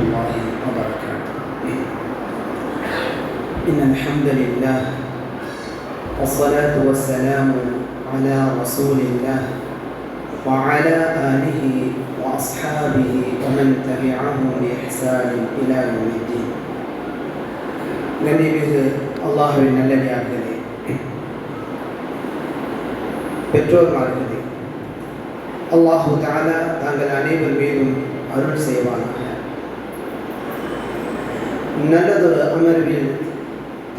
الله وبركاته. إن الحمد لله والصلاة والسلام على رسول الله وعلى آله وأصحابه ومن تبعه بإحسان إلى يوم الدين. கண்ணியமிகு அல்லாஹ்வின் நல்லடியார்களே, பெற்றோர்மார்களே, அல்லாஹு தஆலா தாங்கள் அனைவர் மீதும் அருள் செய்வானாக. நல்லதொரு அமர்வில்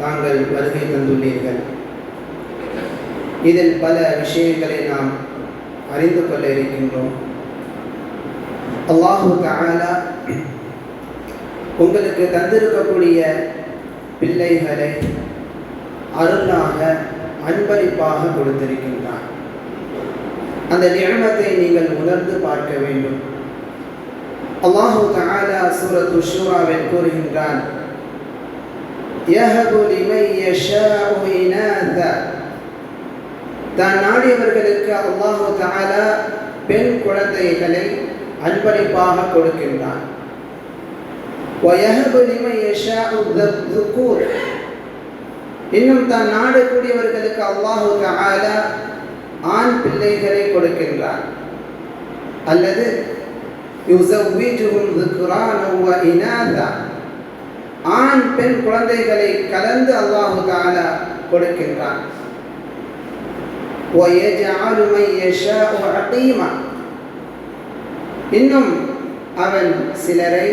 தாங்கள் வருகை தந்துள்ளீர்கள். இதில் பல விஷயங்களை நாம் அறிந்து கொள்ள இருக்கின்றோம். அல்லாஹு தஆலா உங்களுக்கு தந்திருக்கக்கூடிய பிள்ளைகளை அருளாக அன்பளிப்பாக கொடுத்திருக்கின்றான். அந்த நிஅமத்தை நீங்கள் உணர்ந்து பார்க்க வேண்டும். அல்லாஹு தஆலா சூரத்து ஷூராவில் கூறுகின்றான், யஹபு லிமன் யஷாஉ இனாதா, தான் நாடியவர்களுக்கு அல்லாஹு தஆலா பெண் குழந்தைகளை அன்பளிப்பாக கொடுக்கின்றான். வயஹபு லிமன் யஷாஉ ذُكُورَ, இன்னும் தான் நாடக்கூடியவர்களுக்கு அல்லாஹு தஆலா ஆண் பிள்ளைகளை கொடுக்கின்றான். அல்லது யுஸவ்விஜுஹும் ذُكْرَانًا وَإِنَاثًا, ஆண் பெண் குழந்தைகளை கலந்து அல்லாஹு தஆலா கொடுக்கின்றான். وَيَجْعَلُ مَن يَشَاءُ عَقِيمًا, இன்னும் அவன் சிலரை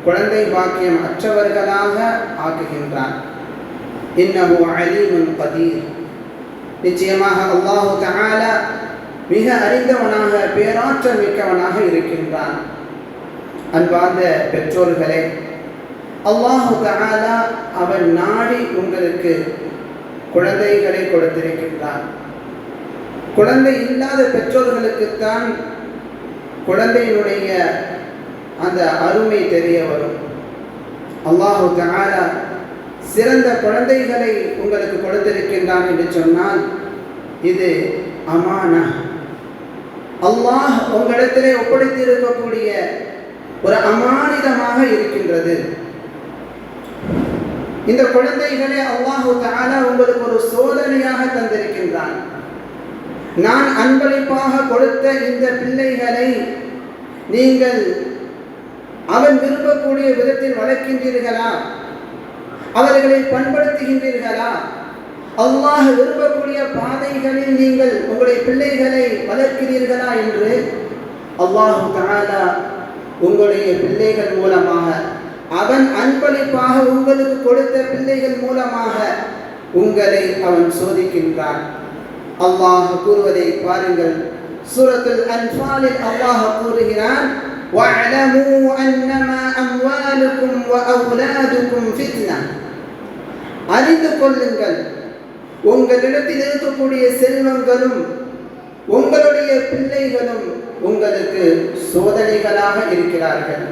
குழந்தை பாக்கியம் அற்றவர்களாக ஆக்குகின்றான். இன்னஹு அலீமுன் கதீர், நிச்சயமாக அல்லாஹு தஆலா மிக அறிந்தவனாக பேராற்றல் மிக்கவனாக இருக்கின்றான். அன்பார்ந்த பெற்றோர்களே, அல்லாஹு தஆலா அவன் நாடி உங்களுக்கு குழந்தைகளை கொடுத்திருக்கின்றான். குழந்தை இல்லாத பெற்றோர்களுக்குத்தான் குழந்தையினுடைய அந்த அருமை தெரிய வரும். அல்லாஹு தஆலா சிறந்த குழந்தைகளை உங்களுக்கு கொடுத்திருக்கின்றான் என்று சொன்னால் இது அமானா, அல்லாஹ் உங்களிடத்திலே ஒப்படைத்திருக்கக்கூடிய ஒரு அமானிதமாக இருக்கின்றது. இந்த குழந்தைகளை அல்லாஹு தஆலா உங்களுக்கு ஒரு சோதனையாக தந்திருக்கின்றான். நான் அன்பளிப்பாக கொடுத்த இந்த பிள்ளைகளை நீங்கள் அவன் விரும்பக்கூடிய விதத்தில் வளர்க்கின்றீர்களா? அவர்களை பண்படுத்துகின்றீர்களா? அல்லாஹ் விரும்பக்கூடிய பாதைகளில் நீங்கள் உங்களுடைய பிள்ளைகளை வளர்க்கிறீர்களா என்று அல்லாஹு தஆலா உங்களுடைய பிள்ளைகள் மூலமாக, அவன் அன்பளிப்பாக உங்களுக்கு கொடுத்த பிள்ளைகள் மூலமாக உங்களை அவன் சோதிக்கின்றான். அல்லாஹ் கூறுவதை பாருங்கள். சூரத்துல் அன்ஃபாலில் அல்லாஹ் கூறுகிறான், وَاعْلَمُوا أَنَّمَا أَمْوَالُكُمْ وَأَوْلَادُكُمْ فِتْنَةٌ, அறிந்து கொள்ளுங்கள், உங்களிடத்தில் இருக்கக்கூடிய செல்வங்களும் உங்களுடைய பிள்ளைகளும் உங்களுக்கு சோதனைகளாக இருக்கிறார்கள்.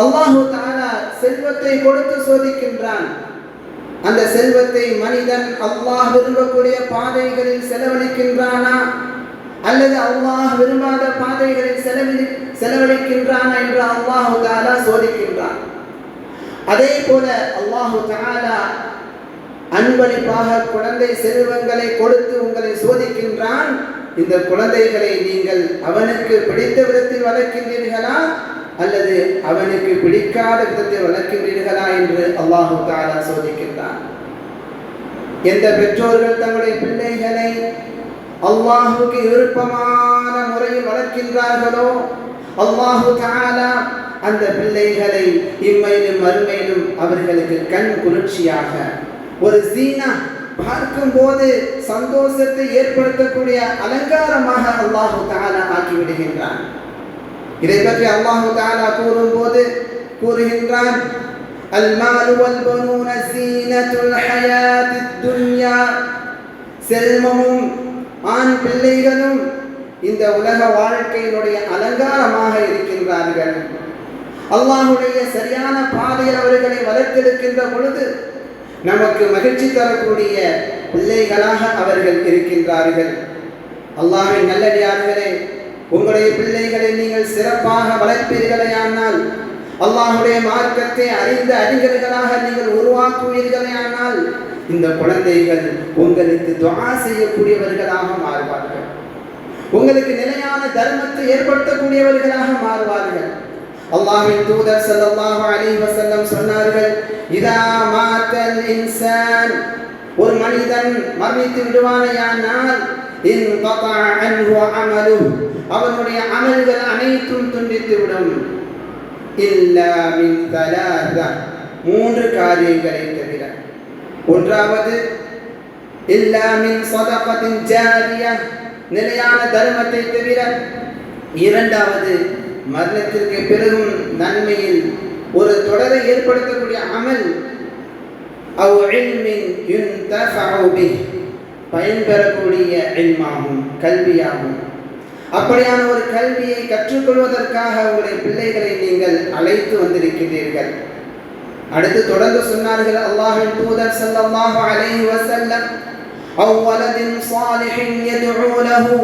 அல்லாஹு தஆலா செல்வத்தை கொடுத்து சோதிக்கின்றான். அந்த செல்வத்தை மனிதன் அல்லாஹ் விரும்பக்கூடிய பாதைகளில் செலவழிக்கின்றானா அல்லது அல்லாஹ் விரும்பாத பாதைகளில் செலவழிக்கின்றானா என்று அல்லாஹு தஆலா சோதிக்கின்றான். அதே போல அல்லாஹு தஆலா அன்பளிப்பாக குழந்தை செல்வங்களை கொடுத்து உங்களை சோதிக்கின்றான். இந்த குழந்தைகளை நீங்கள் அவனுக்கு பிடித்த விதத்தில் வளர்க்கின்றீர்களா அல்லது அவனுக்கு பிடிக்காத விதத்தில் வளர்க்கின்றீர்களா என்று அல்லாஹு தஆலா சோதிக்கின்றான். எந்த பெற்றோர்கள் தங்களுடைய பிள்ளைகளை அல்லாஹுக்கு விருப்பமான முறையில் வளர்க்கின்றார்களோ அல்லாஹு தஆலா அந்த பிள்ளைகளை இம்மையிலும் மறுமையிலும் அவர்களுக்கு கண் குளிர்ச்சியாக ஒரு ஜீனா, பார்க்கும் போது சந்தோஷத்தை ஏற்படுத்தக்கூடிய அலங்காரமாக அல்லாஹு தஆலா ஆக்கிவிடுகின்றான். இதை பற்றி அல்லாஹு தஆலா கூறும்போது கூறுகின்றான், அல்மாலு வல் பனூன ஸீனத்துல் ஹயாத்தித் துன்யா, செல்வமும் ஆண் பிள்ளைகளும் இந்த உலக வாழ்க்கையினுடைய அலங்காரமாக இருக்கின்றார்கள். அல்லாஹ்வுடைய சரியான பாதையில் அவர்களை வளர்த்தெடுக்கின்ற பொழுது நமக்கு மகிழ்ச்சி தரக்கூடிய பிள்ளைகளாக அவர்கள் இருக்கின்றார்கள். அல்லாஹ்வின் நல்லடியார்களே, உங்களுடைய பிள்ளைகளை நீங்கள் சிறப்பாக வளர்ப்பீர்களேயானால் அல்லாஹ்வுடைய மார்க்கத்தை அறிந்த அறிஞர்களாக நீங்கள் உருவாக்குவீர்களே ஆனால் இந்த குழந்தைகள் உங்களுக்கு துஆ செய்யக்கூடியவர்களாக மாறுவார்கள், உங்களுக்கு நிலையான தர்மத்தை ஏற்படுத்தக்கூடியவர்களாக மாறுவார்கள். அல்லாஹ்வின் தூதர் ஸல்லல்லாஹு அலைஹி வஸல்லம் சொன்னார்கள், இதா மாத்தல் இன்சான், ஒரு மனிதன் மரணித்து விடுவானேயானால் இன்கதா அன்ஹு அமலுஹு, அவனுடைய அமல்கள் அனைத்தும் துண்டித்துவிடும். இல்லா மின் தலாதா, மூன்று காரியங்களை தவிர. ஒன்றாவது இல்லா மின் ஸதகத்தின் ஜாரியா, நிலையான தர்மத்தை தவிர. இரண்டாவது மரணத்திற்கு பிறகும் நன்மையில் ஒரு தொடரை ஏற்படுத்தக்கூடிய அமல், அவ் இல்மின் யுன்தஃபஉ பிஹ், பயன்பெறக்கூடிய இல்மாகும், கல்வியாகும். அப்படியான ஒரு கல்வியை கற்றுக்கொள்வதற்காக உங்களுடைய பிள்ளைகளை நீங்கள் அழைத்து வந்திருக்கிறீர்கள். அடுத்து தொடர்ந்து சொன்னார்கள் அல்லாஹ்வின் தூதர் ஸல்லல்லாஹு அலைஹி வஸல்லம், அவ் வலதின் ஸாலிஹின் யதுஉ லஹு,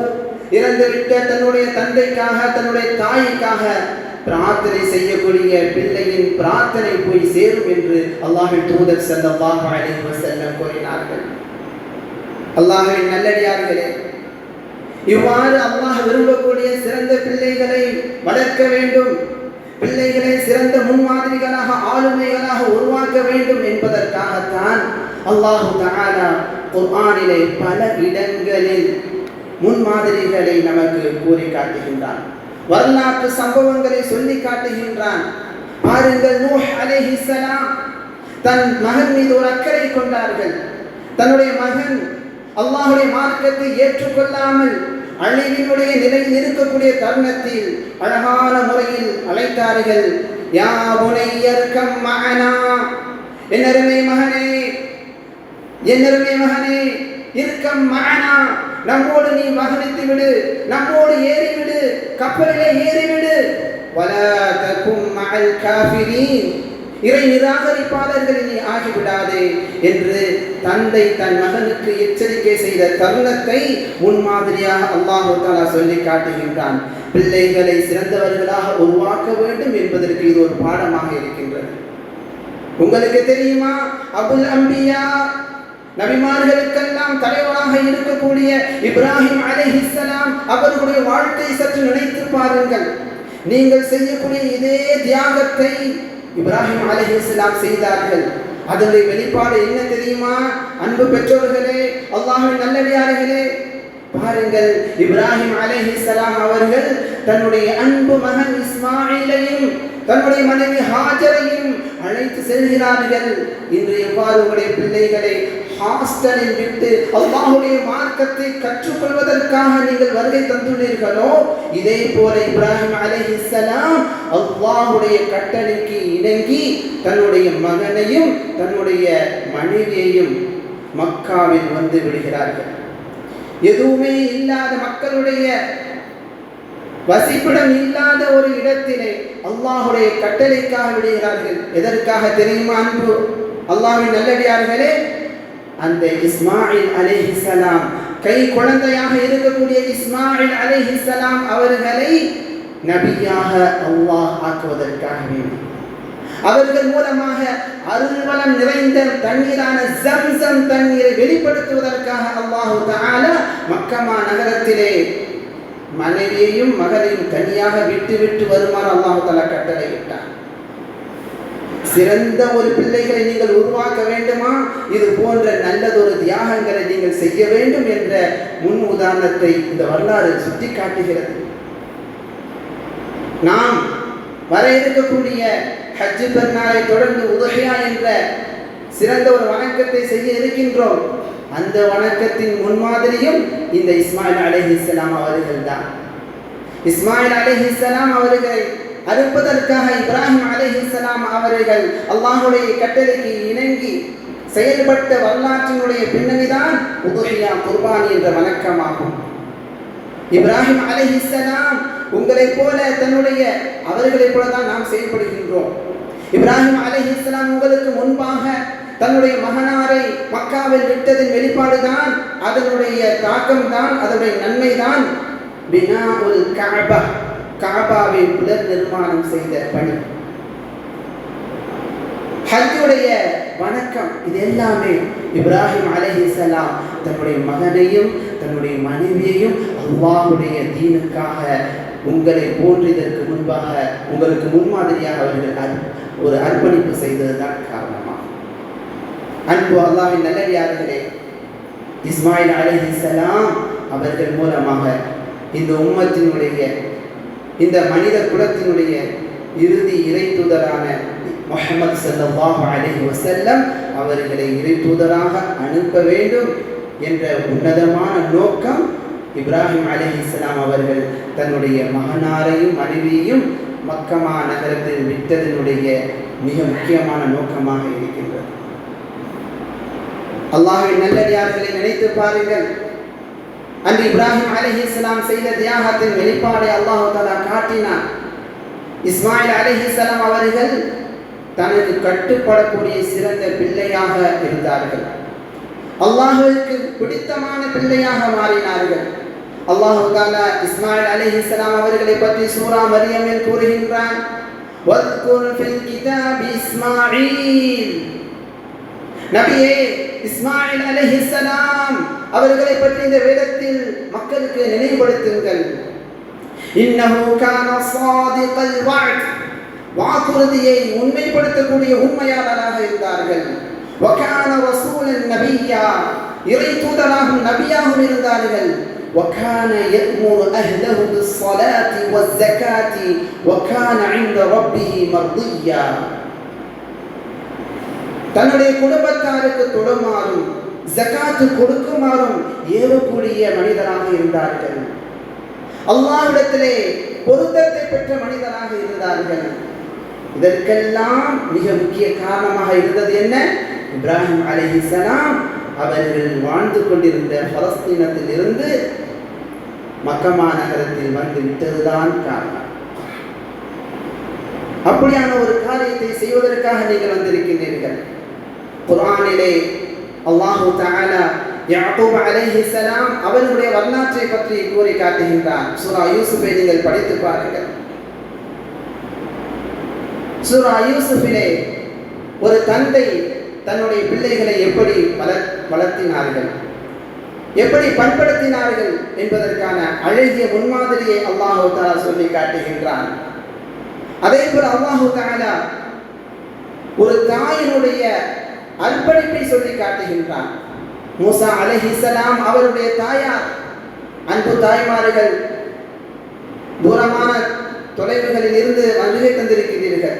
இறந்துவிட்ட தன்னுடைய தந்தைக்காக தன்னுடைய தாய்க்காக பிரார்த்தனை செய்யக்கூடிய பிள்ளையின் பிரார்த்தனை போய் சேரும் என்று அல்லாஹ்வின் தூதர் ஸல்லல்லாஹு அலைஹி வஸல்லம் கூறினார்கள். அல்லாஹ்வின் நல்லடியார்களே, இவ்வாறு அல்லாஹ் விரும்பக்கூடிய சிறந்த பிள்ளைகளை வளர்க்க வேண்டும், பிள்ளைகளை சிறந்த முன்மாதிரிகளாக ஆளுமைகளாக உருவாக்க வேண்டும் என்பதற்காகத்தான் அல்லாஹு தஆலா குர்ஆனிலே பல இடங்களில் முன்மாதிரிகளை நமக்கு கூறி காட்டுகின்றான், வரலாற்று சம்பவங்களை சொல்லி காட்டுகின்றான். பாருங்கள், நூஹ் அலைஹிஸ்ஸலாம் தன் மகன் மீது ஒரு அக்கறை கொண்டார்கள். தன்னுடைய மகன் அல்லாஹ்வுடைய மார்க்கத்தை ஏற்றுக்கொள்ளாமல் அழிவினுடைய நிலையில் இருக்கக்கூடிய தருணத்தில் அழகான முறையில் அழைத்தார்கள். யா புனையர்கம் மஅனா, என்னருமை மகனே, என்னருமை மகனே, இருக்கம் மஅனா, நம்மோடு நீ மகனித்து விடு, நம்மோடு ஏறிவிடு, கப்பலிலே ஏறிவிடு. வலா தகும் மஅல் காஃபிரீன், இறை நிராகரிப்பாளர்கள் நீ ஆகிவிடாதே என்று தந்தை தன் மகனுக்கு எச்சரிக்கை செய்த தருணத்தை முன்மாதிரியாக அல்லாஹ் தஆலா சொல்லி காட்டுகின்றான். பிள்ளைகளை சிறந்தவர்களாக உருவாக்க வேண்டும் என்பதற்கு இது ஒரு பாடமாக இருக்கின்றது. உங்களுக்கு தெரியுமா, அபுல் அம்பியா, நபிமார்களுக்கெல்லாம் தலைவராக இருக்கக்கூடிய இப்ராஹிம் அலைஹிஸ்ஸலாம் அவர்களுடைய வாழ்க்கை சற்று நினைத்து பாருங்கள். நீங்கள் செய்யக்கூடிய இதே தியாகத்தை இப்ராஹிம் அலைஹிஸ்ஸலாம் செய்தார்கள். அதனுடைய வெளிப்பாடு என்ன தெரியுமா? அன்பு பெற்றோர்களே, அல்லாஹ்வின் நல்லடியார்களே, பாருங்கள், இப்ராஹிம் அலைஹிஸ்ஸலாம் அவர்கள் தன்னுடைய அன்பு மகன் இஸ்மாயிலையும் தன்னுடைய மனைவி ஹாஜரையும் அழைத்து செல்கிறார்கள். இன்று எவ்வாறு உங்களுடைய பிள்ளைகளை ஹாஸ்டலில் விட்டு அல்லாஹ்வுடைய மார்க்கத்தை கற்றுக்கொள்வதற்காக நீங்கள் வருகை தந்துள்ளீர்களோ, இதே போல இப்ராஹிம் அலைஹிஸ்ஸலாம் அல்லாஹ்வுடைய கட்டளைக்கு இணங்கி தன்னுடைய மகனையும் தன்னுடைய மனைவியையும் மக்காவில் வந்து விடுகிறார்கள். எதுவுமே இல்லாத, மக்களுடைய வசிப்பிடம் இல்லாத ஒரு இடத்திலே அல்லாஹ்வுடைய கட்டளைக்காக விடுகிறார்கள். எதற்காக தெரியுமா அன்பு அல்லாஹ்வின் நல்லடியார்களே? அந்த இஸ்மாயில் அலைஹிஸ்ஸலாம், கை குழந்தையாக இருக்கக்கூடிய இஸ்மாயில் அலைஹிஸ்ஸலாம் அவர்களை நபியாக அல்லாஹ் ஆக்குவதற்காக வேண்டும். அவர்கள் மூலமாக அருள்வளம் நிறைந்த தண்ணீரான ஜம்சம் தண்ணீரை வெளிப்படுத்துவதற்காக அல்லாஹ் தஆலா மக்கமா நகரத்திலே மனைவியையும் மகனையும் தனியாக விட்டு வருமாறு அல்லாஹ் தஆலா கட்டளையிட்டார். சிறந்த ஒரு பிள்ளைகளை நீங்கள் உருவாக்க வேண்டுமா, இது போன்ற நல்லதொரு தியாகங்களை நீங்கள் செய்ய வேண்டும் என்ற முன் உதாரணத்தை இந்த வரலாறு சுட்டி காட்டுகிறது. நாம் வர இருக்கக்கூடிய ஹஜ் பெருநாளை தொடர்ந்து உதுஹியா என்ற சிறந்த ஒரு வணக்கத்தை செய்ய இருக்கின்றோம். அந்த வணக்கத்தின் முன்மாதிரியும் இந்த இஸ்மாயில் அலைஹிஸ்ஸலாம் அவர்கள் தான். இஸ்மாயில் அலைஹிஸ்ஸலாம் அவர்களை அறுப்பதற்காக இப்ராஹிம் அலைஹிஸ்ஸலாம் அவர்கள் அல்லாஹ்வுடைய கட்டளைக்கு இணங்கி செயல்பட்ட வரலாற்றினுடைய பின்னணிதான் உதுஹியா, குர்பானி என்ற வணக்கமாகும். இப்ராஹிம் அலைஹிஸ்ஸலாம் உங்களைப் போல அவர்களைப் போல தான் நாம் செயல்படுகின்றோம். இப்ராஹிம் அலைஹிஸ்ஸலாம் உங்களுக்கு முன்பாக தன்னுடைய மகனாரை மக்காவில் விட்டதின் வெளிப்பாடுதான், அதனுடைய தாக்கம்தான், அதனுடைய நன்மைதான் பினாஉல் கஅபா, கஅபாவை புனர் நிர்மாணம் செய்த பணி. ஹஜ்ஜுடைய வணக்கம், இது எல்லாமே இப்ராஹிம் அலைஹிஸ்ஸலாம் தன்னுடைய மகனையும் தன்னுடைய மனைவியையும் அல்லாஹ்வுடைய தீனுக்காக உங்களை போன்று இதற்கு முன்பாக உங்களுக்கு முன்மாதிரியாக அவர்கள் ஒரு அர்ப்பணிப்பு செய்ததுதான் காரணமாகும். அன்பு அல்லாஹ்வின் நல்லடியார்களே, இஸ்மாயில் அலைஹிஸ்ஸலாம் அவர்கள் மூலமாக இந்த உம்மத்தினுடைய இந்த மனித குலத்தினுடைய இறுதி இறை தூதரான முஹம்மது ஸல்லல்லாஹு அலைஹி வஸல்லம் அவர்களை இறை தூதராக அனுப்ப வேண்டும் என்ற உன்னதமான நோக்கம் இப்ராஹிம் அலைஹிஸ்ஸலாம் அவர்கள் தன்னுடைய மகனாரையும் மனைவியையும் மக்கமா நகரத்தில் விட்டதனுடைய மிக முக்கியமான நோக்கமாக இருக்கின்றது. அல்லாஹ்வின் நல்லடியார்களை நினைத்து பாருங்கள். அன்று இப்ராஹிம் அலைஹிஸ்ஸலாம் செய்த தியாகத்தின் வெளிப்பாடை அல்லாஹ் தஆலா காட்டினார். இஸ்மாயில் அலைஹிஸ்ஸலாம் அவர்கள் தனக்கு கட்டுப்படக்கூடிய சிறந்த பிள்ளையாக இருந்தார்கள். அல்லாஹ்வுக்கு பிடித்தமான பிள்ளையாக மாறினார்கள். அல்லாஹ் தஆலா இஸ்மாயில் அலைஹிஸ்ஸலாம் அவர்களை பற்றி சூரா மரியமில் கூறுகின்றான், வத்குர் ஃபில் கிதாபி இஸ்மாயில். நபியே, இஸ்மாயில் அலைஹிஸ்ஸலாம் அவர்களை பற்றி இந்த வேதத்தில் மக்களுக்கு நினைவுபடுத்துங்கள். இன்னஹு கான ஸாதிகல் வஅத், வாக்குறுதியை உண்மைப்படுத்தக்கூடிய உண்மையாளராக இருந்தார்கள். வகான ரசூலன் நபிய்யா, இறை தூதராகவும் நபியாகவும் இருந்தார்கள். வகான யஅமுரு அஹ்லஹு பிஸ்ஸலாத்தி வஸ்ஸகாத்தி வகான இன்த ரப்பிஹி மர்திய்யா. தன்னுடைய குடும்பத்தாருக்கு தொழுமாறும் ஜகாத்து கொடுக்குமாறும் ஏவக்கூடிய மனிதராக இருந்தார்கள். அல்லாஹ்விடத்திலே பொருத்தத்தை பெற்ற மனிதராக இருந்தார்கள். இதற்கெல்லாம் மிக முக்கிய காரணமாக இருந்தது என்ன? இப்ராஹிம் அலைஹிஸ்ஸலாம் அவர்கள் வாழ்ந்து கொண்டிருந்த பலஸ்தீனத்தில் இருந்து மக்கமா நகரத்தில் வந்து விட்டதுதான் காரணம். அப்படியான ஒரு காரியத்தை செய்வதற்காக நீங்கள் வந்திருக்கின்றீர்கள். குர்ஆனிலே அல்லாஹு தஆலா யாக்கூப் அலைஹிஸ்ஸலாம் அவர்களுடைய வரலாற்றை பற்றி கூறி காட்டுகின்றான். சூரா யூசுஃபை நீங்கள் படித்து பாருங்கள். சூரா யூசுஃபிலே ஒரு தந்தை தன்னுடைய பிள்ளைகளை எப்படி வளர்த்தினார்கள், எப்படி பண்படுத்தினார்கள் என்பதற்கான அழகிய முன்மாதிரியை அல்லாஹு தஆலா சொல்லி காட்டுகின்றான். அதே போல அல்லாஹு தஆலா ஒரு தாயினுடைய அர்ப்பணிப்பை சொல்லி காட்டுகின்றான். மூசா அலைஹிஸ்ஸலாம் அவருடைய தாயார், அன்பு தாய்மார்கள், தூரமான தொலைவுகளில் இருந்து வருகை தந்திருக்கிறீர்கள்.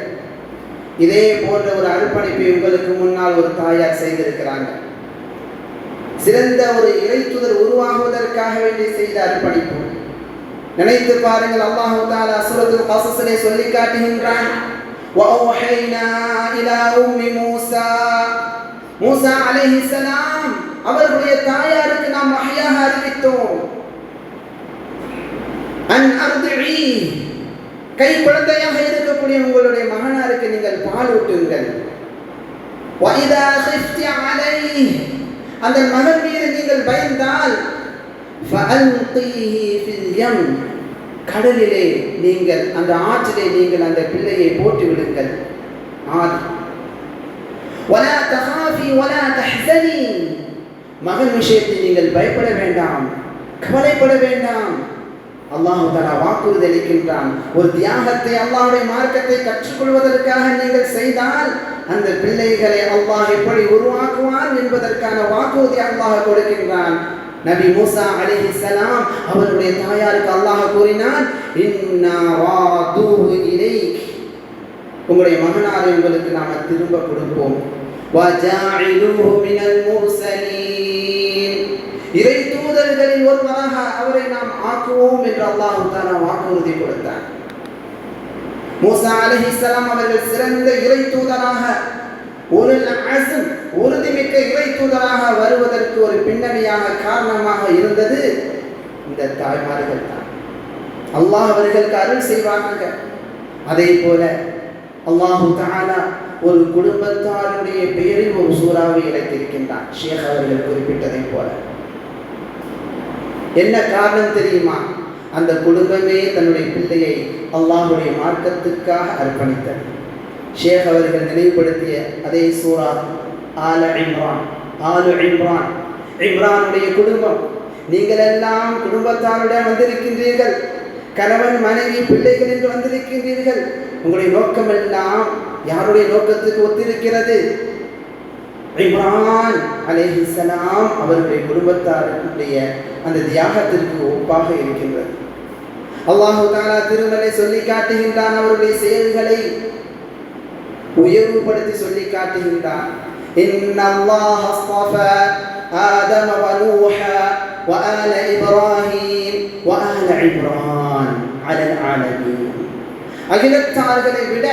இதே போன்ற ஒரு அர்ப்பணிப்பை உங்களுக்கு முன்னால் ஒரு தாயார் செய்திருக்கிறாங்க. சிறந்த ஒரு இறை தூதர் உருவாகுவதற்காக வேண்டி செய்த அர்ப்பணிப்பு. நினைத்து பாருங்கள். அல்லாஹ் தஆலா சூரத்துல் கஸஸிலே சொல்லி காட்டுகின்றான், வஅவ்ஹைனா இலா உம்மி மூஸா, மூஸா அலைஹிஸ்ஸலாம் அவர்களுடைய தாயாருக்கு நாம் வஹ்யாக அறிவித்தோம், அன் அர்திஇ, கை குழந்தையாக இருக்கக்கூடிய உங்களுடைய மகனாருக்கு நீங்கள் பால் ஊட்டுங்கள். வஇதா ഖിഫ്തി அலைஹி, அந்த மகன் மீது நீங்கள் பயந்தால் ஃபஅல்கீஹி ஃபில் யம், கடலிலே நீங்கள் அந்த ஆற்றிலே நீங்கள் அந்த பிள்ளையை போட்டு விடுங்கள். வலா தகாஃபி வலா தஹ்ஸனி, மகன் விஷயத்தில் நீங்கள் பயப்பட வேண்டாம், கவலைப்பட வேண்டாம். அல்லாஹ் தஆலா வாக்குறுதி அளிக்கின்றான். ஒரு தியாகத்தை, அல்லாஹ்வுடைய மார்க்கத்தை கற்றுக்கொள்வதற்காக நீங்கள் செய்தால் அந்த பிள்ளைகளை அல்லாஹ் எப்படி உருவாக்குவான் என்பதற்கான வாக்குறுதி அல்லாஹ் கொடுக்கின்றான். நபி மூசா அலைஹிஸ்ஸலாம் அவருடைய தாயாருக்கு அல்லாஹ் கூறினான், இன்னா ராதுஹு இலைக், உங்களுடைய மகனாரை உங்களுக்கு நாம திரும்ப கொடுப்போம். வஜாஇலுஹு மினல் முர்ஸலீன், இறை தூதர்களில் ஒருவராக அவரை நாம் ஆக்குவோம் என்று அல்லாஹ் தஆலா வாக்குறுதி கொடுத்தார். மூசா அலைஹிஸ்ஸலாம் அவர்கள் சிறந்த இறை தூதராக, ஒரு அஸம், உறுதிமிக்க இறை தூதராக வருவதற்கு ஒரு பின்னணியாக காரணமாக இருந்தது இந்த தாய்மார்கள் தான். அல்லாஹ் அவர்களுக்கு அருள் செய்வாங்க. அதே போல அல்லாஹு தஆலா ஒரு குடும்பத்தாருடைய பெயரில் ஒரு சூறாவை இறக்கியிருக்கின்றான். ஷேக் அவர்கள் குறிப்பிட்டதை போல என்ன காரணம் தெரியுமா? அந்த குடும்பமே தன்னுடைய பிள்ளையை அல்லாஹ்வுடைய மார்க்கத்துக்காக அர்ப்பணித்தது. ஷேக் அவர்கள் நினைவுபடுத்திய அதே சூரா ஆல இம்ரான். இம்ரானுடைய குடும்பம். நீங்கள் எல்லாம் குடும்பத்தாருடன் வந்திருக்கின்றீர்கள், கணவன் மனைவி பிள்ளைகள் என்று வந்திருக்கின்றீர்கள். உங்களுடைய நோக்கம் எல்லாம் யாருடைய நோக்கத்துக்கு ஒத்திருக்கிறது? இம்ரான் அலைஹிஸ்ஸலாம் அவருடைய குடும்பத்தாருடைய அந்த தியாகத்திற்கு ஒப்பாக இருக்கின்றது. அல்லாஹ் தஆலா திருமலை சொல்லி காட்டுகின்றான், அவருடைய செயல்களை உயர்வுபடுத்தி சொல்லி காட்டுகின்றான். இன்னல்லாஹ அஸ்தஃபா ஆதம வ நூஹ வ ஆல இப்ராஹீம் வ ஆல இம்ரான் அலல் ஆலமீன். அகிலத்தார்களை விட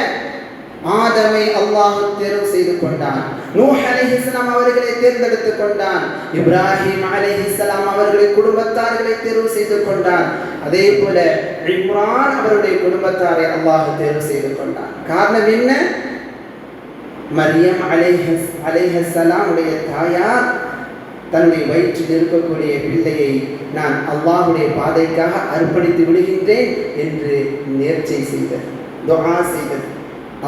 ஆதமை அல்லாஹ் தேர்வு செய்து கொண்டான், நூஹ் அலைஹிஸ்ஸலாம் அவர்களை தேர்ந்தெடுத்துக் கொண்டான், இப்ராஹிம் அலைஹிஸ்ஸலாம் அவர்களுடைய குடும்பத்தார்களை தேர்வு செய்து கொண்டான். அதே போல இம்ரான் அவருடைய குடும்பத்தாரை அல்லாஹ் தேர்வு செய்து கொண்டான். காரணம் என்ன? மரியம் அலைஹிஸ்ஸலாம் உடைய தாயார் தன்னுடைய வயிற்றில் இருக்கக்கூடிய பிள்ளையை நான் அல்லாஹுடைய பாதைக்காக அர்ப்பணித்து விடுகின்றேன் என்று நேர்ச்சை செய்தது, துஆ செய்தது.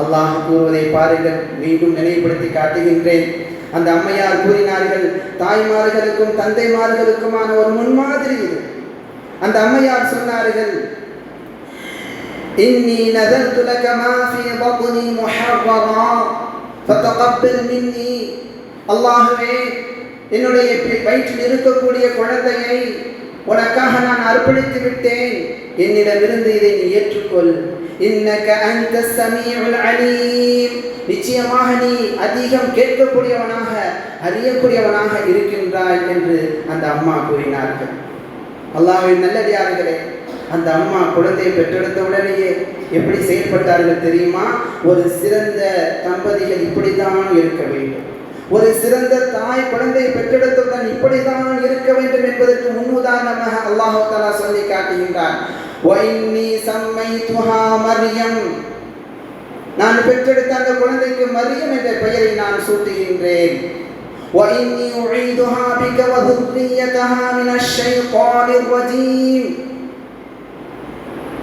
அல்லாஹ் கூறுவதை பாருங்கள், மீண்டும் நினைவுபடுத்தி காட்டுகின்றேன். அந்த அம்மையார் கூறினார்கள், தாய்மார்களுக்கும் தந்தைமார்களுக்குமான ஒரு முன்மாதிரி இது. அந்த அம்மையார் சொன்னார்கள், இன்னி நதர்து லக மா ஃபீ பத்னி முஹர்ரரா ஃபதகப்பல் மின்னி. அல்லாஹ்வே, என்னுடைய வயிற்றில் இருக்கக்கூடிய குழந்தையை உனக்காக நான் அர்ப்பணித்து விட்டேன், என்னிடமிருந்து இதை நீ ஏற்றுக்கொள். இன்னக அன்த ஸமீஉல் அலீம். நிச்சயமாக நீ அதிகம் கேட்கக்கூடியவனாக அறியக்கூடியவனாக இருக்கின்றாய் என்று அந்த அம்மா கூறினார்கள். அல்லாஹ்வின் நல்லடியார்களே, அந்த அம்மா குழந்தையை பெற்றெடுத்த உடனேயே எப்படி செயல்பட்டார்கள் தெரியுமா? ஒரு சிறந்த தம்பதிகள் இப்படித்தான் இருக்க வேண்டும், ஒரு சிறந்த தாய் குழந்தையை பெற்றெடுத்தவுடன் இப்படித்தான் இருக்க வேண்டும் என்பதற்கு முன்னுதாரணமாக அல்லாஹ் தஆலா சொல்லி காட்டுகின்றான். وَإِنِّي سَمَّيْتُهَا மரியம். நான் பெற்றெடுத்த அந்த குழந்தைக்கு மரியம் என்ற பெயரை நான் சூட்டுகின்றேன். وَإِنِّي أُعِيدُهَا بِكَ وَذُرِّيَّتَهَا مِنَ الشَّيْطَانِ الرَّجِيمِ.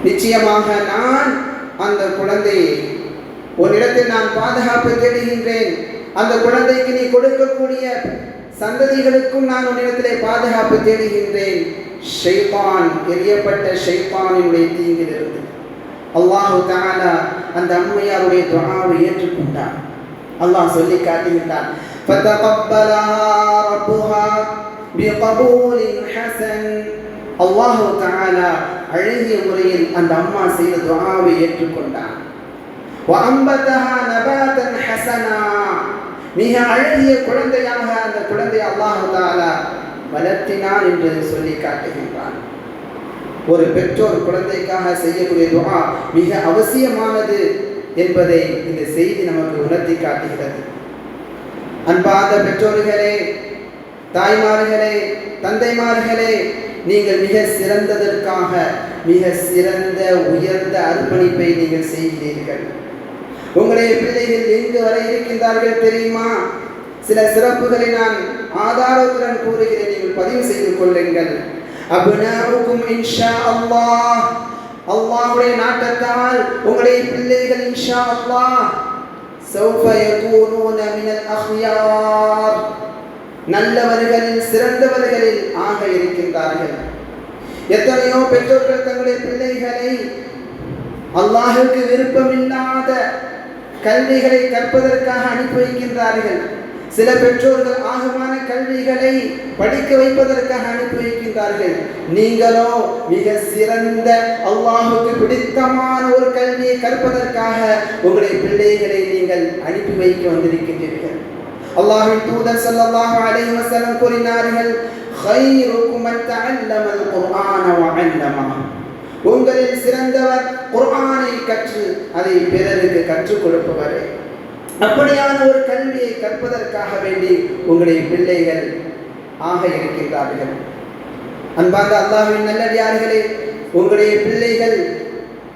நிச்சயமாக நான் அந்த குழந்தையை உன்னிடத்தில் நான் பாதுகாப்பு தேடுகின்றேன். அந்த குழந்தைக்கு நீ கொடுக்கக்கூடிய சந்ததிகளுக்கும் நான் உன்னிடத்திலே பாதுகாப்பு தேடுகின்றேன், ஷைத்தான், எரியப்பட்ட ஷைத்தானினுடைய தீங்கிலிருந்து. அல்லாஹ் தஆலா அந்த அம்மையாருடைய துஆவை ஏற்றுக்கொண்டான். அல்லாஹ் சொல்லி காட்டுகின்றான், ஃபதகப்பலஹா ரப்புஹா பிகபூலின் ஹஸன். அல்லாஹ் தஆலா அழகிய முறையில் அந்த அம்மா செய்த துஆவை ஏற்றுக்கொண்டான். வஅம்பதஹா நபாதன் ஹஸனா. மிக அழகிய குழந்தையாக அந்த குழந்தை அல்லாஹ் தஆலா வளர்த்தினான் என்று சொல்லி காட்டுகின்றான். ஒரு பெற்றோர் குழந்தைக்காக செய்யக்கூடிய துஆ மிக அவசியமானது என்பதை இந்த செய்தி நமக்கு உணர்த்தி காட்டுகிறது. அன்பார்ந்த பெற்றோர்களே, தாய்மார்களே, தந்தைமார்களே, நீங்கள் மிக சிறந்ததற்காக மிக சிறந்த உயர்ந்த அர்ப்பணிப்பை நீங்கள் செய்கிறீர்கள். உங்களுடைய பிள்ளைகள் எங்கு வரை இருக்கின்றார்கள் தெரியுமா? சில சிறப்புகளை நான் ஆதாரத்துடன் கூறுகிறேன், நீங்கள் பதிவு செய்து கொள்ளுங்கள். அப்னாஉக்கும் இன்ஷா அல்லாஹ். அல்லாஹ்வுடைய நாட்டத்தால் உங்களுடைய பிள்ளைகள் இன்ஷா அல்லாஹ் சௌஃப யகூனூன மினல் அஹ்யார், நல்லவர்களில் சிறந்தவர்களில் ஆக இருக்கின்றார்கள். எத்தனையோ பெற்றோர்கள் தங்களுடைய பிள்ளைகளை அல்லாஹ்வுக்கு விருப்பமில்லாத கல்விகளை கற்பதற்காக அனுப்பி வைக்கின்றார்கள். சில பெற்றோர்கள் ஆகமான கல்விகளை படிக்க வைப்பதற்காக அனுப்பி வைக்கின்றார்கள். நீங்களோ மிக சிறந்த அல்லாஹ்வுக்கு பிடித்தமான ஒரு கல்வியை கற்பதற்காக உங்களுடைய பிள்ளைகளை நீங்கள் அனுப்பி வைக்க வந்திருக்கின்றீர்கள். அல்லாஹ்வின் தூதர் ஸல்லல்லாஹு அலைஹி வஸல்லம் கூறினார்கள், "கைருக்கும் மன் தஅல்லமல் குர்ஆன வ அல்லமஹு." உங்களில் சிறந்தவர் குர்ஆனை கற்று அதை பிறருக்கு கற்றுக் கொடுப்பவரே. அப்படியான ஒரு கல்வியை கற்பதற்காக வேண்டி உங்களுடைய பிள்ளைகள் ஆக இருக்கின்றார்கள். அன்பார்ந்த அல்லாஹ்வின் நல்லடியார்களே, உங்களுடைய பிள்ளைகள்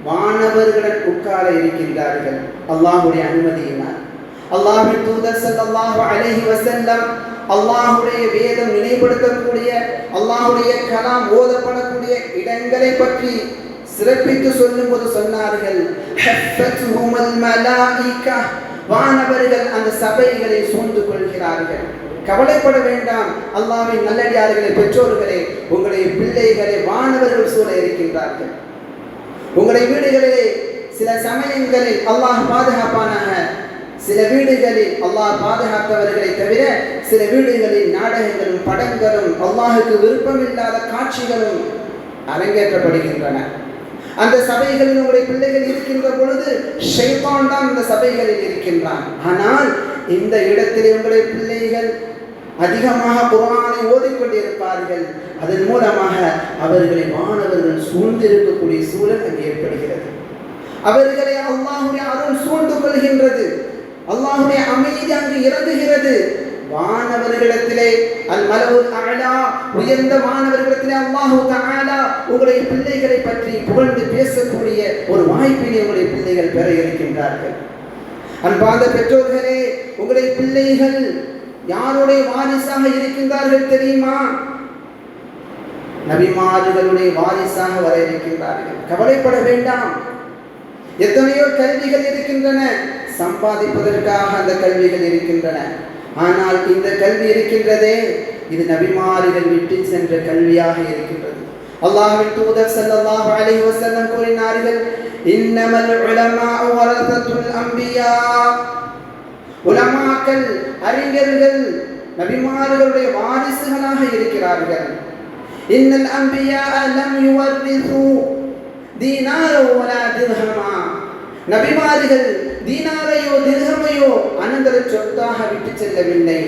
மாணவர்களுடன் உட்கார இருக்கின்றார்கள் அல்லாஹ்வுடைய அனுமதியினால். அல்லாஹ்வின் தூதர் ஸல்லல்லாஹு அலைஹி வஸல்லம் அல்லாஹ்வுடைய வேதம் நினைவுபடுத்தக்கூடிய, அல்லாஹ்வுடைய கலாம் ஓதப்படக்கூடிய இடங்களை பற்றி சிறப்பித்து சொல்லும்போது சொன்னார்கள், ஹஃபத்ஹுமல் மலாயிகா, வானவர்கள் அந்த சபைகளை சூழ்ந்து கொள்கிறார்கள். கவலைப்பட வேண்டாம் அல்லாஹ்வின் நல்லடியார்களே, பெற்றோர்களே, உங்களுடைய பிள்ளைகளை வானவர்கள் சூழ இருக்கின்றார்கள். உங்களுடைய வீடுகளிலே சில சமயங்களில் அல்லாஹ் பாதுகாப்பானாக, சில வீடுகளில் அல்லாஹ் பாதுகாத்தவர்களை தவிர சில வீடுகளில் நாடகங்களும் படங்களும் அல்லாஹுக்கு விருப்பமில்லாத காட்சிகளும் அரங்கேற்றப்படுகின்றன. அந்த சபைகளில் உங்களுடைய பிள்ளைகள் இருக்கின்ற பொழுது ஷைத்தான் தான் இந்த சபைகளில் இருக்கின்றான். ஆனால் இந்த இடத்திலே உங்களுடைய பிள்ளைகள் அதிகமாக குர்ஆனை ஓதிக்கொண்டிருப்பார்கள். அதன் மூலமாக அவர்களை மாணவர்கள் சூழ்ந்திருக்கக்கூடிய சூழல் அங்கே ஏற்படுகிறது. அவர்களை அல்லாஹ்வுடைய அருள் சூழ்ந்து கொள்கின்றது. அல்லாஹ்வுடைய அமைதி அங்கு இறங்குகிறது. வானவர்களிடத்திலே அல் மலவுல் அலா, உயர்ந்த வானவர்களிடத்திலே அல்லாஹு தஆலா உங்களுடைய பிள்ளைகளை பற்றி புகழ்ந்து பேசக்கூடிய ஒரு வாய்ப்பினை உங்களுடைய பிள்ளைகள் பெற இருக்கின்றார்கள். அன்பார்ந்த பெற்றோர்களே, உங்களுடைய பிள்ளைகள் யாருடைய வாரிசாக இருக்கின்றார்கள் தெரியுமா? நபிமார்களுடைய வாரிசாக வர இருக்கின்றார்கள். கவலைப்பட வேண்டாம். எத்தனையோ கல்விகள் இருக்கின்றன, சம்பாதிப்பதற்காக அந்த கல்விகள் இருக்கின்றன. ஆனால் இந்த கல்வி இருக்கின்றதே, இது நபிமார்கள் விட்டு சென்ற கல்வியாக இருக்கின்றது. அல்லாஹ்வின் தூதர் ஸல்லல்லாஹு அலைஹி வஸல்லம் கூறினார்கள், இன்னமல் உலமாஉ வரஸத்துல் அன்பியா, உலமாக்கள் அறிஞர்கள் நபிமார்களுடைய வாரிசுகளாக இருக்கிறார்கள். இன்னல் அன்பியா லம் யுவர்ரிஸு தீனாரா வலா திர்ஹமா, நபிமார்கள் தீனாரையோ திர்ஹமையோ அனந்தர சொத்தாக விட்டு செல்லவில்லை.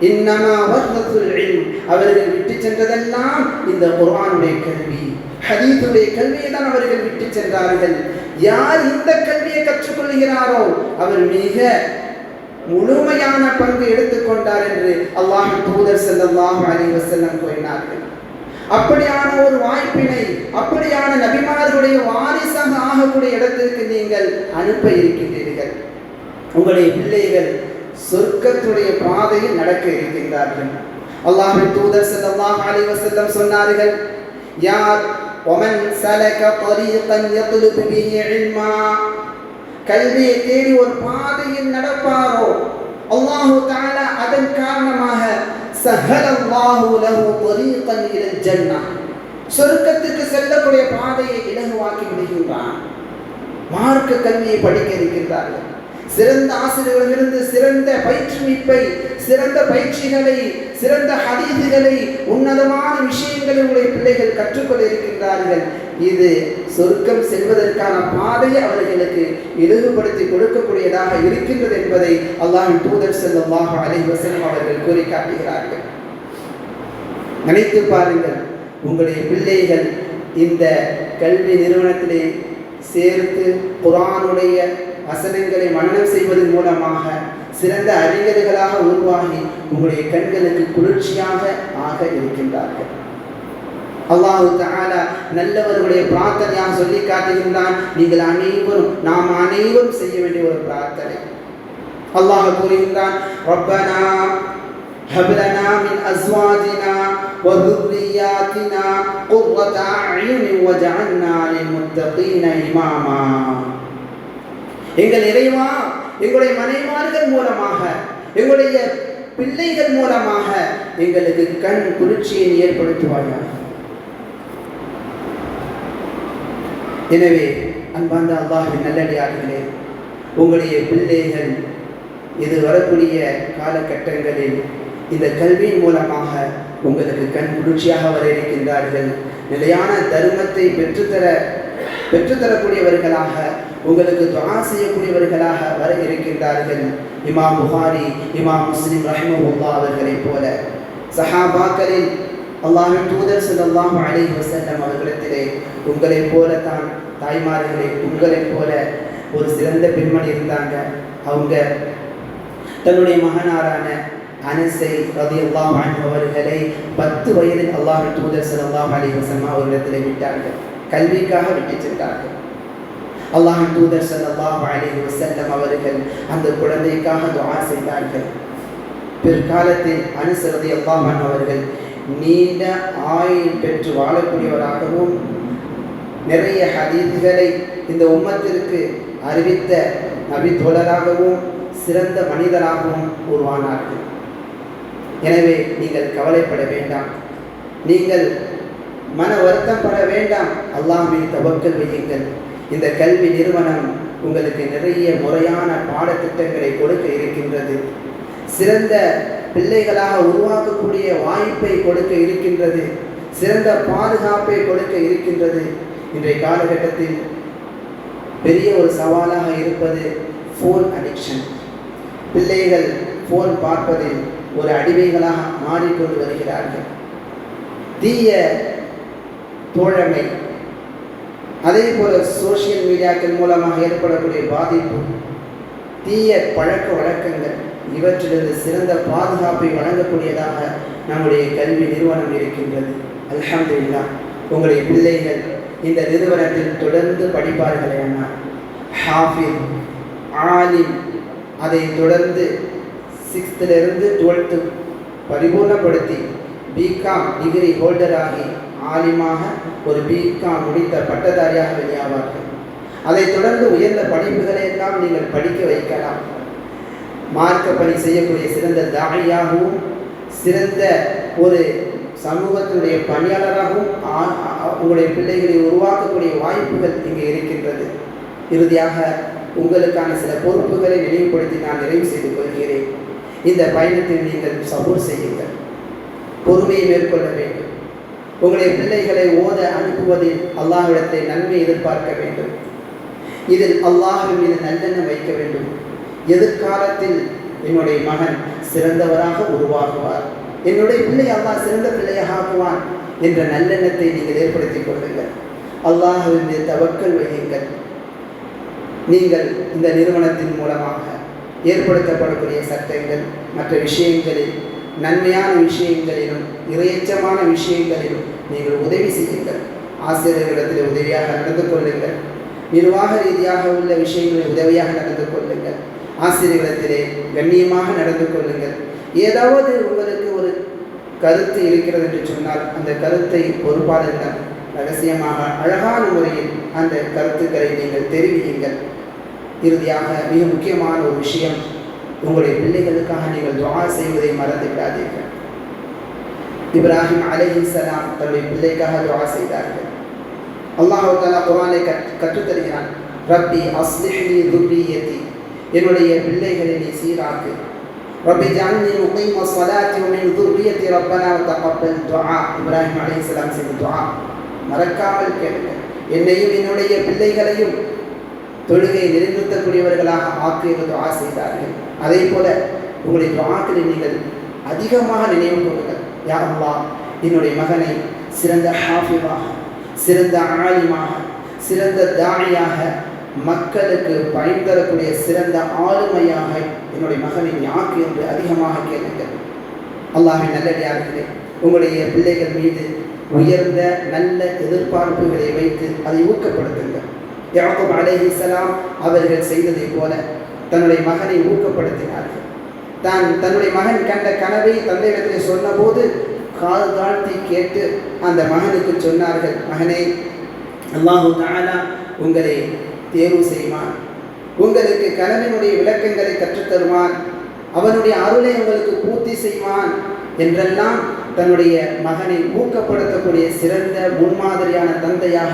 இன்னமா வர்ரஸுல் இல்ம், அவர்கள் விட்டு சென்றதெல்லாம் இந்த குர்ஆனுடைய கல்வி, ஹதீஸுடைய கல்வியை தான் அவர்கள் விட்டு சென்றார்கள். யார் இந்த கல்வியை கற்றுக்கொள்கிறாரோ அவர் மிக முழுமையான பங்கு எடுத்துக்கொண்டார் என்று அல்லாஹ்வின் தூதர் ஸல்லல்லாஹு அலைஹி வஸல்லம் கூறினார்கள். அப்படியான ஒரு வாய்ப்பினை, அப்படியான நபிமார்களுடைய வாரிசாக ஆகக்கூடிய இடத்திற்கு நீங்கள் அனுப்ப இருக்கின்றீர்கள். உங்களுடைய பிள்ளைகள் சொர்க்கத்துடைய பாதையில் நடக்க இருக்கின்றார்கள். அல்லாஹ்வின் தூதர் ஸல்லல்லாஹு அலைஹி வஸல்லம் சொன்னார்கள், யார் வமன் சலக தரீகன் யத்லுபு பிஹி இல்மா, கல்வியை தேடி ஒரு பாதையில் நடப்பாரோ அல்லாஹ் தஆலா அதன் காரணமாக சஹலல்லாஹு லஹு தரீகன் இலல் ஜன்னah, சொர்க்கத்துக்கு செல்லக்கூடிய பாதையை இலகுவாக்கி விடுகின்றான். மார்க்க கல்வியை படிக்க இருக்கின்றார்கள். சிறந்த ஆசிரியர்களிடமிருந்து சிறந்த பயிற்றுவிப்பை, சிறந்த பயிற்சிகளை, சிறந்த ஹதீஸுகளை, உன்னதமான விஷயங்களை உங்களுடைய பிள்ளைகள் கற்றுக்கொள்ள இருக்கின்றார்கள். இது சொர்க்கம் செல்வதற்கான பாதையை அவர்களுக்கு இலகுபடுத்தி கொடுக்கக்கூடியதாக இருக்கின்றது என்பதை அல்லாஹ்வின் தூதர் ஸல்லல்லாஹு அலைஹி வஸல்லம் அவர்கள் கூறி காட்டுகிறார்கள். நினைத்து பாருங்கள், உங்களுடைய பிள்ளைகள் இந்த கல்வி நிறுவனத்திலே சேர்த்து குர்ஆனுடைய வசனங்களை மனனம் செய்வதன் மூலமாக சிறந்த அறிஞர்களாக உருவாகி உங்களுடைய கண்களுக்கு குளிர்ச்சியாக ஆக இருக்கின்றார்கள். அல்லாஹ் தஆலா நல்லவர்களுடைய பிரார்த்தனையாக சொல்லி காட்டுகின்றான். நீங்கள் அனைவரும், நாம் அனைவரும் செய்ய வேண்டிய ஒரு பிரார்த்தனை. அல்லாஹ் கூறுகின்றான், ரப்பனா ஹப் லனா மின் அஸ்வாஜினா வ ذُرِّيَّاتِنَا قُرَّةَ أَعْيُنٍ وَاجْعَلْنَا لِلْمُتَّقِينَ إِمَامًا. எங்கள் இறைவா, எங்களுடைய மனைவிமார்கள் மூலமாக, எங்களுடைய பிள்ளைகள் மூலமாக எங்களுக்கு கண் குளிர்ச்சியை ஏற்படுத்துவாயா. எனவே அன்பார்ந்த அல்லாஹ்வின் நல்லடியார்களே, உங்களுடைய பிள்ளைகள் இது வரக்கூடிய காலகட்டங்களில் இந்த கல்வியின் மூலமாக உங்களுக்கு கண் குளிர்ச்சியாக வர இருக்கின்றார்கள். நிலையான தர்மத்தை பெற்றுத்தரக்கூடியவர்களாக, உங்களுக்கு துஆ செய்யக்கூடியவர்களாக வர இருக்கின்றார்கள். இமாம் புகாரி, இமாம் முஸ்லிம் ரஹிமஹுல்லாஹ் அவர்களைப் போல சஹாபாக்களில் அல்லாஹ்வின் தூதர் ஸல்லல்லாஹு அலைஹி வஸல்லம் அவர்களிடத்திலே உங்களைப் போல தான் தாய்மார்களே, உங்களைப் போல ஒரு சிறந்த பெண்மணி இருந்தாங்க. அவங்க தன்னுடைய மகனாரான அனஸை ரலியல்லாஹு அன்ஹு அவர்களை 10 வயதில் அல்லாஹ்வின் தூதர் ஸல்லல்லாஹு அலைஹி வஸல்லம் அவர்களிடத்திலே விட்டார்கள். கல்விக்காக விட்டு சென்றார்கள். அல்லாஹ்வின் தூதர் ஸல்லல்லாஹு அலைஹி வஸல்லம் அவர்கள் அந்த குழந்தைக்காக துஆ செய்தார்கள். பிற்காலத்தில் அனஸ் ரலியல்லாஹு அன்ஹு அவர்கள் நீண்ட ஆயுள் பெற்று வாழக்கூடியவராகவும், 100 வயது வரை வாழக்கூடியவராகவும், 100 வயதில் மௌத்தாகக்கூடியவராகவும் அல்லாஹ்வின் தூதர் ஸல்லல்லாஹு அலைஹி வஸல்லம் அவர்கள் நிறைய ஹதீஸ்களை இந்த உம்மத்திற்கு அறிவித்த நபி தோழராகவும் சிறந்த மனிதராகவும் உருவானார்கள். எனவே நீங்கள் கவலைப்பட வேண்டாம், நீங்கள் மன வருத்தம் பட வேண்டாம். அல்லாஹ்வின் தவக்கல் வையுங்கள். இந்த கல்வி நிறுவனம் உங்களுக்கு நிறைய முறையான பாடத்திட்டங்களை கொடுக்க இருக்கின்றது. சிறந்த பிள்ளைகளாக உருவாக்கக்கூடிய வாய்ப்பை கொடுக்க இருக்கின்றது. சிறந்த பாதுகாப்பை கொடுக்க இருக்கின்றது. இன்றைய காலகட்டத்தில் பெரிய ஒரு சவாலாக இருப்பது ஃபோன் அடிக்ஷன். பிள்ளைகள் ஃபோன் பார்ப்பதில் ஒரு அடிமைகளாக மாறிக்கொண்டு வருகிறார்கள். தீய தோழமை, அதே போல சோசியல் மீடியாக்கள் மூலமாக ஏற்படக்கூடிய பாதிப்பு, தீய பழக்க வழக்கங்கள், இவற்றிலிருந்து சிறந்த பாதுகாப்பை வழங்கக்கூடியதாக நம்முடைய கல்வி நிறுவனம் இருக்கின்றது. அல்ஹம்துலில்லாஹ், உங்களுடைய பிள்ளைகள் இந்த நிறுவனத்தில் தொடர்ந்து படிப்பார்களே ஆனால் ஹாஃபிஸ், ஆலிம், அதை தொடர்ந்து 6th 12th பரிபூர்ணப்படுத்தி பிகாம் டிகிரி ஹோல்டராகி ஆலிமாக ஒரு பிகாம் முடித்த பட்டதாரியாக வெளியாவார்கள். அதை தொடர்ந்து உயர்ந்த படிப்புகளை எல்லாம் நீங்கள் படிக்க வைக்கலாம். மார்க்க பணி செய்யக்கூடிய சிறந்த தாயியாகவும் சிறந்த ஒரு சமூகத்தினுடைய பணியாளராகவும் உங்களுடைய பிள்ளைகளை உருவாக்கக்கூடிய வாய்ப்புகள் இங்கே இருக்கின்றது. இறுதியாக உங்களுக்கான சில பொறுப்புகளை நினைவுபடுத்தி நான் நிறைவு செய்து கொள்கிறேன். இந்த பயணத்தில் நீங்கள் சபூர் செய்யுங்கள், பொறுமையை மேற்கொள்ள வேண்டும். உங்களுடைய பிள்ளைகளை ஓத அனுப்புவதில் அல்லாஹ்விடத்தை நன்மை எதிர்பார்க்க வேண்டும். இதில் அல்லாஹ்வின் மீது நல்லெண்ணம் வைக்க வேண்டும். எதிர்காலத்தில் என்னுடைய மகன் சிறந்தவராக உருவாகுவார், என்னுடைய பிள்ளை அல்லாஹ் சிறந்த பிள்ளையாக ஆக்குவான் என்ற நல்லெண்ணத்தை நீங்கள் ஏற்படுத்திக் கொள்ளுங்கள். அல்லாஹ்வின் மீது தவக்கல் வையுங்கள். நீங்கள் இந்த நிறுவனத்தின் மூலமாக ஏற்படுத்தப்படக்கூடிய சட்டங்கள், மற்ற விஷயங்களில், நன்மையான விஷயங்களிலும் இறையச்சமான விஷயங்களிலும் நீங்கள் உதவி செய்யுங்கள். ஆசிரியர்களிடத்தில் உதவியாக நடந்து கொள்ளுங்கள். நிர்வாக ரீதியாக உள்ள விஷயங்களில் உதவியாக நடந்து கொள்ளுங்கள். ஆசிரியர்களிடத்திலே கண்ணியமாக நடந்து கொள்ளுங்கள். ஏதாவது உங்களுக்கு ஒரு கருத்து இருக்கிறது என்று சொன்னால் அந்த கருத்தை பொறுப்பாளரிடம் ரகசியமாக அழகான முறையில் அந்த கருத்துக்களை நீங்கள் தெரிவியுங்கள். இறுதியாக மிக முக்கியமான ஒரு விஷயம், உங்களுடைய பிள்ளைகளுக்காக நீங்கள் துஆ செய்வதை மறந்து விடாதீர்கள். இப்ராஹிம் அலைஹிஸ்ஸலாம் தன்னுடைய பிள்ளைக்காக துஆ செய்தார்கள். அல்லாஹ் தஆலா குர்ஆனை கற்றுத்தருகிறான், ரப்பி அஸ்லிஹ்லி துர்ரியதி, என்னுடைய பிள்ளைகளை நீ சீராக்கு. ரப்பி ஜஅல்னி முகீம ஸலாத்தி வ மின் துர்ரியதி ரப்பனா வ தகப்பல் துஆ. இப்ராஹிம் அலைஹிஸ்ஸலாம் செய்த துஆ மறக்காமல் கேளுங்கள். என்னையும் என்னுடைய பிள்ளைகளையும் தொழுகை நிலைநிறுத்தக்கூடியவர்களாக ஆக்கி துஆ செய்தார்கள். அதே போல உங்களுடைய துஆக்களை நீங்கள் அதிகமாக நினைவு கொள்ளுங்கள். யா அல்லாஹ், என்னுடைய மகனை சிறந்த ஹாஃபிஸாக, சிறந்த ஆலிமாக, சிறந்த தாயியாக, மக்களுக்கு பயன் தரக்கூடிய சிறந்த ஆளுமையாக என்னுடைய மகனை ஆக்கு என்று அதிகமாக கேளுங்கள். அல்லாஹ்வின் நல்லடியார்களே, உங்களுடைய பிள்ளைகள் மீது உயர்ந்த நல்ல எதிர்பார்ப்புகளை வைத்து அதை ஊக்கப்படுத்துங்கள். யாக்கூப் அலைஹிஸ்ஸலாம் அவர்கள் செய்ததை போல தன்னுடைய மகனை ஊக்கப்படுத்தினார்கள். தன்னுடைய மகன் கண்ட கனவை தந்தையிடத்திலே சொன்னபோது காது தாழ்த்தி கேட்டு அந்த மகனுக்கு சொன்னார்கள், மகனே, அல்லாஹு தஆலா உங்களை தேர்வு செய்வான், உங்களுக்கு கனவினுடைய விளக்கங்களை கற்றுத்தருவான், அவனுடைய அருளை உங்களுக்கு பூர்த்தி செய்வான் என்றெல்லாம் தன்னுடைய மகனை ஊக்கப்படுத்தக்கூடிய சிறந்த முன்மாதிரியான தந்தையாக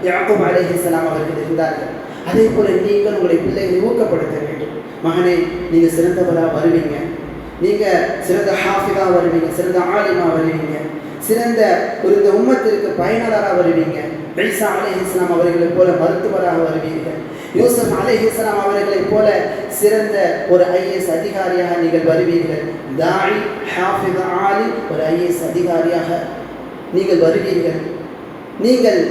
யாக்கூப் அலைஹிஸ்ஸலாம் அவர்கள் இருந்தார்கள். அதே போல நீங்கள் உங்களுடைய பிள்ளைகளை ஊக்கப்படுத்த வேண்டும். மகனே, நீங்கள் சிறந்தவராக வருவீங்க, நீங்கள் சிறந்த ஹாஃபிதா வருவீங்க, சிறந்த ஆலிமா வருவீங்க, சிறந்த ஒரு இந்த உம்மத்திற்கு பயனாளராக வருவீங்க. ஈசா அலைஹிஸ்ஸலாம் அவர்களைப் போல மருத்துவராக வருவீர்கள். யூசுப் அலைஹிஸ்ஸலாம் அவர்களைப் போல சிறந்த ஒரு IAS அதிகாரியாக நீங்கள் வருவீர்கள். தாயி, ஹாஃபிஸ், ஆலிம், ஒரு IAS அதிகாரியாக நீங்கள் வருவீர்கள். நீங்கள்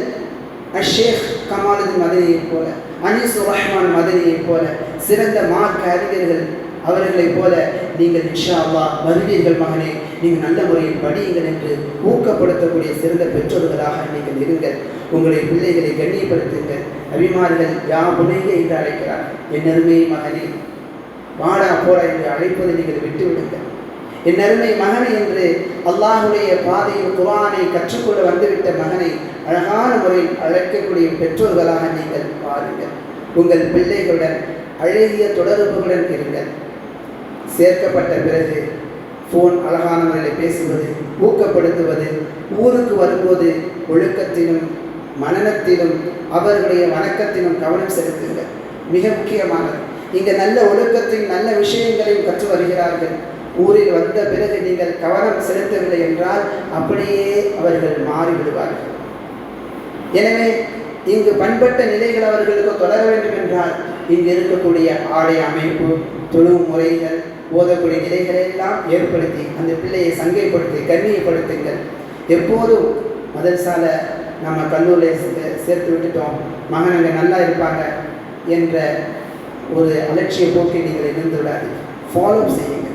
ஷேக் கமாலுதீன் மதனியைப் போல, அனீஸுர் ரஹ்மான் மதனியைப் போல சிறந்த மார்க்க அறிஞர்கள் அவர்களைப் போல நீங்கள் இன்ஷா அல்லாஹ் வருவீர்கள். மகனே, நீங்கள் நல்ல முறையில் படியுங்கள் என்று ஊக்கப்படுத்தக்கூடிய சிறந்த பெற்றோர்களாக நீங்கள் இருங்கள். உங்களுடைய பிள்ளைகளை கண்ணியப்படுத்துங்கள். நபிமார்கள் யா புனைய என்று அழைக்கிறார்கள். என் அருமை மகனே, வாடா போடா என்று அழைப்பதை நீங்கள் விட்டுவிடுங்கள். என் அருமை மகனை என்று அல்லாஹுடைய பாதையில் குர்ஆனை கற்றுக்கொள்ள வந்துவிட்ட மகனை அழகான முறையில் அழைக்கக்கூடிய பெற்றோர்களாக நீங்கள் பாருங்கள். உங்கள் பிள்ளைகளுடன் அழகிய தொடர்புகளுடன் இருங்கள். சேர்க்கப்பட்ட பிறகு ஃபோன் அழகான முறையில் பேசுவது, ஊக்கப்படுத்துவது, ஊருக்கு வரும்போது ஒழுக்கத்திலும் மனனத்திலும் அவர்களுடைய வணக்கத்திலும் கவனம் செலுத்துங்கள். மிக முக்கியமானது. இங்கே நல்ல ஒழுக்கத்தையும் நல்ல விஷயங்களையும் கற்று வருகிறார்கள். ஊரில் வந்த பிறகு நீங்கள் கவனம் செலுத்தவில்லை என்றால் அப்படியே அவர்கள் மாறிவிடுவார்கள். எனவே இங்கு பண்பட்ட நிலைகள் அவர்களுக்கு தொடர வேண்டும் என்றால் இங்கு இருக்கக்கூடிய ஆடை அமைப்பு, தொழு முறைகள், ஓதக்கூடிய நிலைகளை எல்லாம் ஏற்படுத்தி அந்த பிள்ளையை சங்கைப்படுத்தி கண்ணியப்படுத்துங்கள். எப்போதும் மதரசால நம்ம கல்லூரியில் சேர்த்து விட்டுட்டோம், மகன் அங்கே நல்லா இருப்பாங்க என்ற ஒரு அலட்சிய போக்கை நீங்கள் இருந்து விடாதீங்க. ஃபாலோ செய்யுங்க.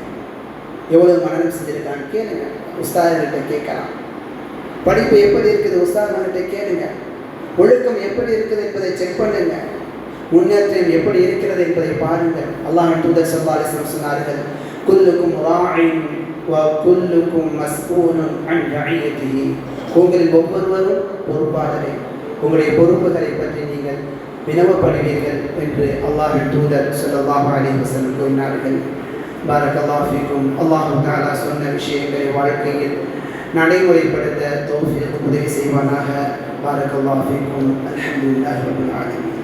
எவ்வளவு மனனம் செஞ்சுருக்காங்க கேளுங்க. உஸ்தாதுகிட்ட கேட்கலாம். படிப்பு எப்படி இருக்குது உஸ்தாதுகிட்ட கேளுங்க. ஒழுக்கம் எப்படி இருக்குது என்பதை செக் பண்ணுங்க. முன்னேற்றம் எப்படி இருக்கிறது என்பதை பாருங்கள். அல்லாஹ்வின் தூதர் ஸல்லல்லாஹு அலைஹி வஸல்லம் சொன்னார்கள், குல்லுக்கும் ராஇன் வ குல்லுக்கும் மஸ்ஊலுன் அன் ரஇயத்திஹி. உங்களில் ஒவ்வொருவரும் பொறுப்பாளரே, உங்களுடைய பொறுப்புகளை பற்றி நீங்கள் வினவப்படுவீர்கள் என்று அல்லாஹ்வின் தூதர் ஸல்லல்லாஹு அலைஹி வஸல்லம் கூறினார்கள். பாரக்கல்லாஹு ஃபீக்கும். அல்லாஹ் தஆலா சொன்ன விஷயங்களை வாழ்க்கையில் நடைமுறைப்படுத்த தௌஃபீக் உதவி செய்வானாக. பாரக்கல்லாஹு ஃபீக்கும். அல்ஹம்துலில்லாஹி ரப்பில் ஆலமீன்.